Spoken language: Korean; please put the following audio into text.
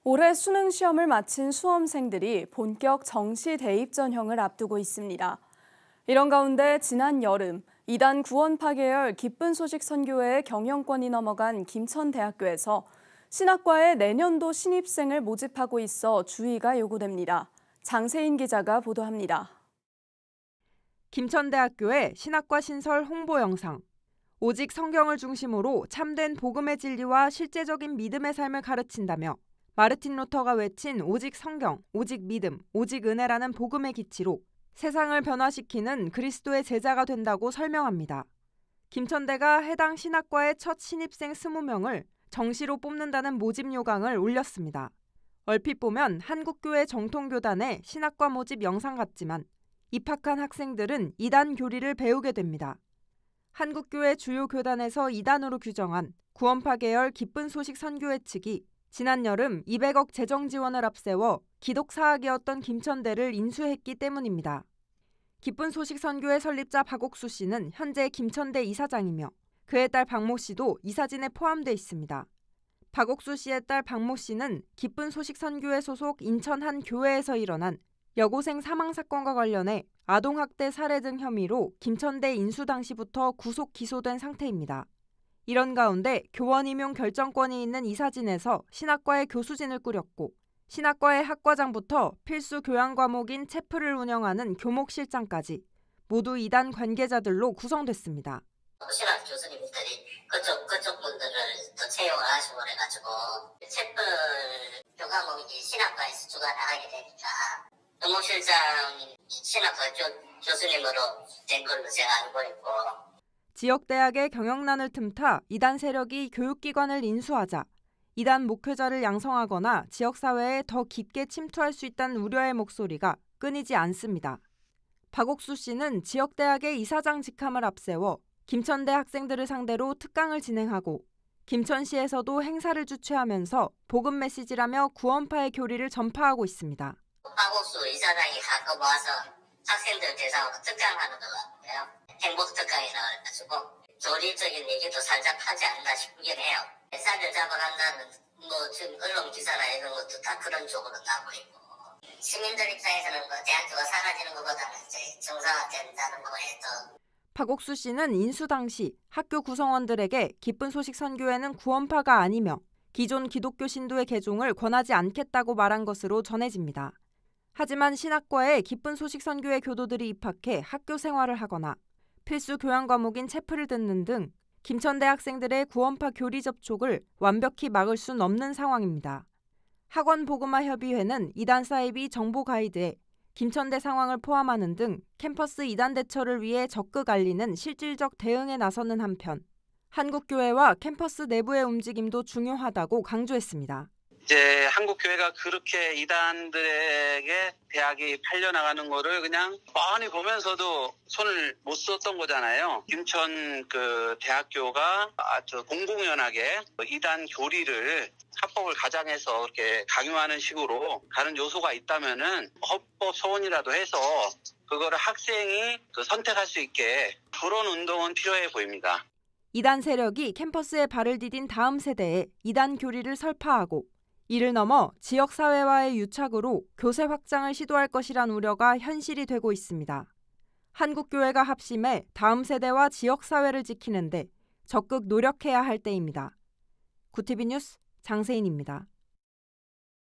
올해 수능 시험을 마친 수험생들이 본격 정시 대입 전형을 앞두고 있습니다. 이런 가운데 지난 여름 이단 구원파 계열 기쁜 소식 선교회의 경영권이 넘어간 김천대학교에서 신학과에 내년도 신입생을 모집하고 있어 주의가 요구됩니다. 장세인 기자가 보도합니다. 김천대학교의 신학과 신설 홍보 영상. 오직 성경을 중심으로 참된 복음의 진리와 실제적인 믿음의 삶을 가르친다며 마르틴 루터가 외친 오직 성경, 오직 믿음, 오직 은혜라는 복음의 기치로 세상을 변화시키는 그리스도의 제자가 된다고 설명합니다. 김천대가 해당 신학과의 첫 신입생 20명을 정시로 뽑는다는 모집 요강을 올렸습니다. 얼핏 보면 한국교회 정통교단의 신학과 모집 영상 같지만 입학한 학생들은 이단 교리를 배우게 됩니다. 한국교회 주요 교단에서 이단으로 규정한 구원파 계열 기쁜 소식 선교회 측이 지난 여름 200억 재정 지원을 앞세워 기독사학이었던 김천대를 인수했기 때문입니다. 기쁜 소식 선교회 설립자 박옥수 씨는 현재 김천대 이사장이며 그의 딸 박모 씨도 이사진에 포함돼 있습니다. 박옥수 씨의 딸 박모 씨는 기쁜 소식 선교회 소속 인천 한 교회에서 일어난 여고생 사망 사건과 관련해 아동학대 살해 등 혐의로 김천대 인수 당시부터 구속 기소된 상태입니다. 이런 가운데 교원 임용 결정권이 있는 이사진에서 신학과의 교수진을 꾸렸고 신학과의 학과장부터 필수 교양 과목인 체프를 운영하는 교목실장까지 모두 이단 관계자들로 구성됐습니다. 신학 교수님들이 그쪽 분들을 또 채용을 하시고 그래가지고 체프 교과목이 신학과에서 주관하게 되니까 교목실장이 신학과 교수님으로 된 걸로 제가 알고 있고. 지역대학의 경영난을 틈타 이단 세력이 교육기관을 인수하자 이단 목회자를 양성하거나 지역사회에 더 깊게 침투할 수 있다는 우려의 목소리가 끊이지 않습니다. 박옥수 씨는 지역대학의 이사장 직함을 앞세워 김천대 학생들을 상대로 특강을 진행하고 김천시에서도 행사를 주최하면서 복음 메시지라며 구원파의 교리를 전파하고 있습니다. 박옥수 이사장이 가끔 와서 학생들 대상으로 특강하는 것 같고요. 행복 특강이라 해가지고 교리적인 얘기도 살짝 하지 않나 싶긴 해요. 쌀을 잡아간다는 지금 언론 기사나 이런 것도 다 그런 쪽으로 나오고 있고 시민들 입장에서는 대학교가 사라지는 것보다는 이제 정상화된다는 거에 더. 박옥수 씨는 인수 당시 학교 구성원들에게 기쁜 소식 선교회는 구원파가 아니며 기존 기독교 신도의 개종을 권하지 않겠다고 말한 것으로 전해집니다. 하지만 신학과에 기쁜 소식 선교회 교도들이 입학해 학교 생활을 하거나 필수 교양 과목인 체프를 듣는 등 김천대 학생들의 구원파 교리 접촉을 완벽히 막을 순 없는 상황입니다. 학원복음화협의회는 이단 사이비 정보 가이드에 김천대 상황을 포함하는 등 캠퍼스 이단 대처를 위해 적극 알리는 실질적 대응에 나서는 한편 한국교회와 캠퍼스 내부의 움직임도 중요하다고 강조했습니다. 이제 한국교회가 그렇게 이단들에게 대학이 팔려나가는 거를 그냥 뻔히 보면서도 손을 못 썼던 거잖아요. 김천 대학교가 아주 공공연하게 이단 교리를 합법을 가장해서 이렇게 강요하는 식으로 가는 요소가 있다면은 헌법 소원이라도 해서 그거를 학생이 선택할 수 있게 그런 운동은 필요해 보입니다. 이단 세력이 캠퍼스에 발을 디딘 다음 세대에 이단 교리를 설파하고 이를 넘어 지역사회와의 유착으로 교세 확장을 시도할 것이란 우려가 현실이 되고 있습니다. 한국교회가 합심해 다음 세대와 지역사회를 지키는데 적극 노력해야 할 때입니다. 구티비 뉴스 장세인입니다.